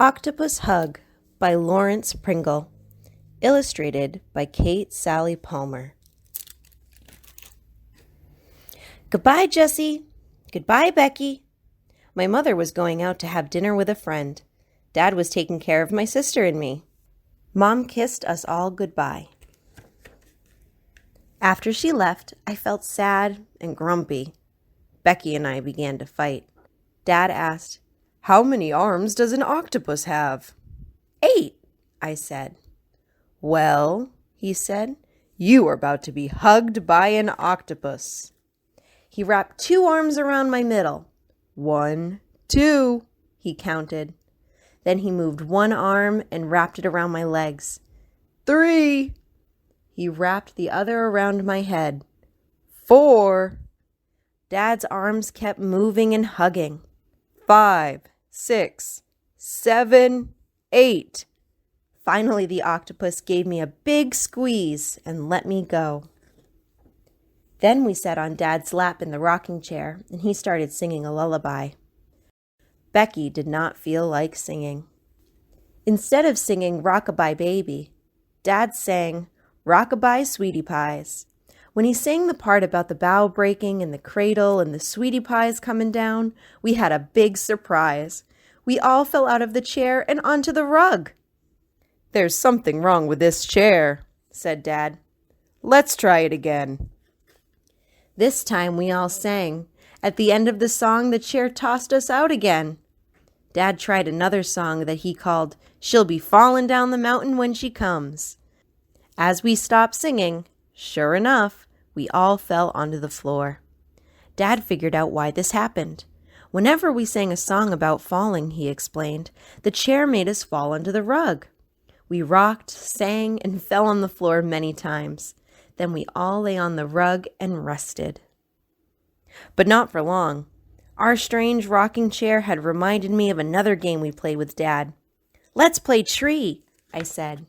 Octopus Hug by Laurence Pringle. Illustrated by Kate Salley Palmer. Goodbye, Jessie. Goodbye, Becky. My mother was going out to have dinner with a friend. Dad was taking care of my sister and me. Mom kissed us all goodbye. After she left, I felt sad and grumpy. Becky and I began to fight. Dad asked, "How many arms does an octopus have?" 8, I said. "Well," he said, "you are about to be hugged by an octopus." He wrapped 2 arms around my middle. 1, 2, he counted. Then he moved 1 arm and wrapped it around my legs. 3. He wrapped the other around my head. 4. Dad's arms kept moving and hugging. 5, 6, 7, 8. Finally, the octopus gave me a big squeeze and let me go. Then we sat on Dad's lap in the rocking chair, and he started singing a lullaby. Becky did not feel like singing. Instead of singing Rock-a-Bye Baby, Dad sang Rock-a-Bye Sweetie Pies. When he sang the part about the bow breaking and the cradle and the sweetie pies coming down, we had a big surprise. We all fell out of the chair and onto the rug. "There's something wrong with this chair," said Dad. "Let's try it again." This time we all sang. At the end of the song, the chair tossed us out again. Dad tried another song that he called "She'll Be Fallin' Down the Mountain When She Comes." As we stopped singing, sure enough, we all fell onto the floor. Dad figured out why this happened. Whenever we sang a song about falling, he explained, the chair made us fall onto the rug. We rocked, sang, and fell on the floor many times. Then we all lay on the rug and rested. But not for long. Our strange rocking chair had reminded me of another game we played with Dad. "Let's play tree," I said.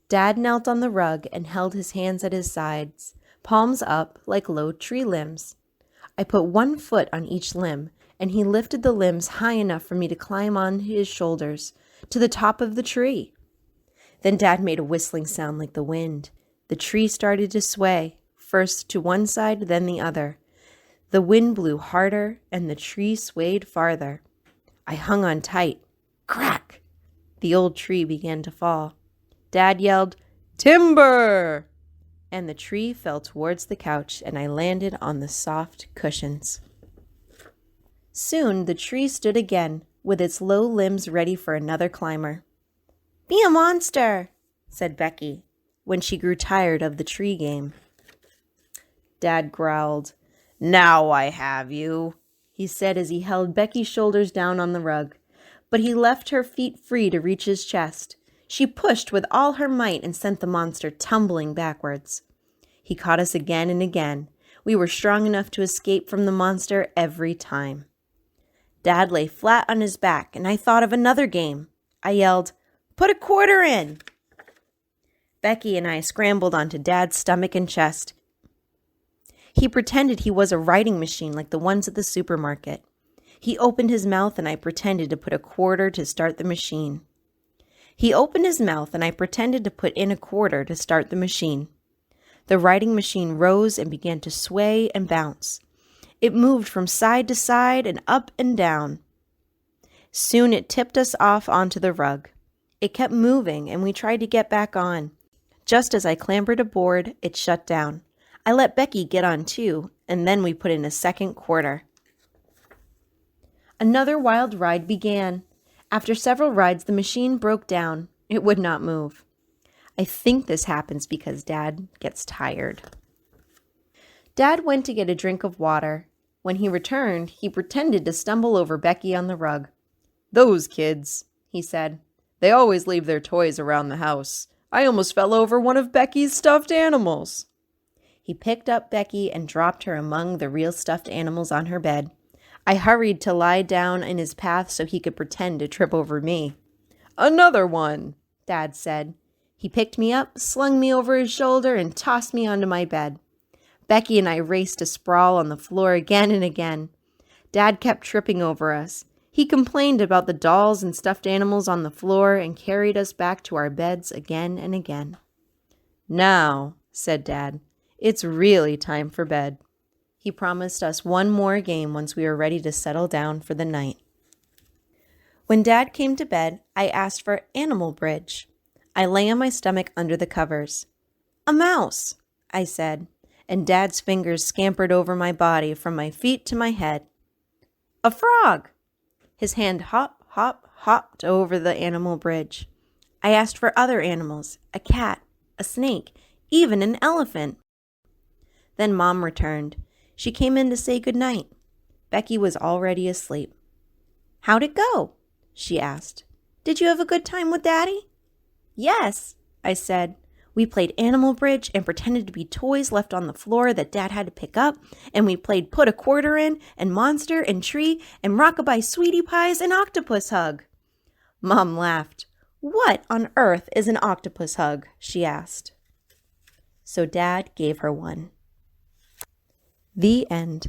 Dad knelt on the rug and held his hands at his sides, palms up like low tree limbs. I put 1 foot on each limb, and he lifted the limbs high enough for me to climb on his shoulders to the top of the tree. Then Dad made a whistling sound like the wind. The tree started to sway, first to one side, then the other. The wind blew harder, and the tree swayed farther. I hung on tight. Crack! The old tree began to fall. Dad yelled, "Timber!" And the tree fell towards the couch, and I landed on the soft cushions. Soon the tree stood again, with its low limbs ready for another climber. "Be a monster," said Becky, when she grew tired of the tree game. Dad growled. "Now I have you," he said as he held Becky's shoulders down on the rug. But he left her feet free to reach his chest. She pushed with all her might and sent the monster tumbling backwards. He caught us again and again. We were strong enough to escape from the monster every time. Dad lay flat on his back, and I thought of another game. I yelled, "Put a quarter in!" Becky and I scrambled onto Dad's stomach and chest. He pretended he was a writing machine like the ones at the supermarket. He opened his mouth, and I pretended to put a quarter to start the machine. He opened his mouth, and I pretended to put in a quarter to start the machine. The writing machine rose and began to sway and bounce. It moved from side to side and up and down. Soon it tipped us off onto the rug. It kept moving, and we tried to get back on. Just as I clambered aboard, it shut down. I let Becky get on too, and then we put in a second quarter. Another wild ride began. After several rides, the machine broke down. It would not move. I think this happens because Dad gets tired. Dad went to get a drink of water. When he returned, he pretended to stumble over Becky on the rug. "Those kids," he said. "They always leave their toys around the house. I almost fell over one of Becky's stuffed animals." He picked up Becky and dropped her among the real stuffed animals on her bed. I hurried to lie down in his path so he could pretend to trip over me. "Another one," Dad said. He picked me up, slung me over his shoulder, and tossed me onto my bed. Becky and I raced to sprawl on the floor again and again. Dad kept tripping over us. He complained about the dolls and stuffed animals on the floor and carried us back to our beds again and again. "Now," said Dad, "it's really time for bed." He promised us one more game once we were ready to settle down for the night. When Dad came to bed, I asked for Animal Bridge. I lay on my stomach under the covers. "A mouse," I said, and Dad's fingers scampered over my body from my feet to my head. "A frog." His hand hopped over the animal bridge. I asked for other animals, a cat, a snake, even an elephant. Then Mom returned. She came in to say goodnight. Becky was already asleep. "How'd it go?" she asked. "Did you have a good time with Daddy?" "Yes," I said. "We played Animal Bridge and pretended to be toys left on the floor that Dad had to pick up, and we played Put a Quarter In, and Monster, and Tree, and Rockabye Sweetie Pies, and Octopus Hug." Mom laughed. "What on earth is an octopus hug?" she asked. So Dad gave her one. The end.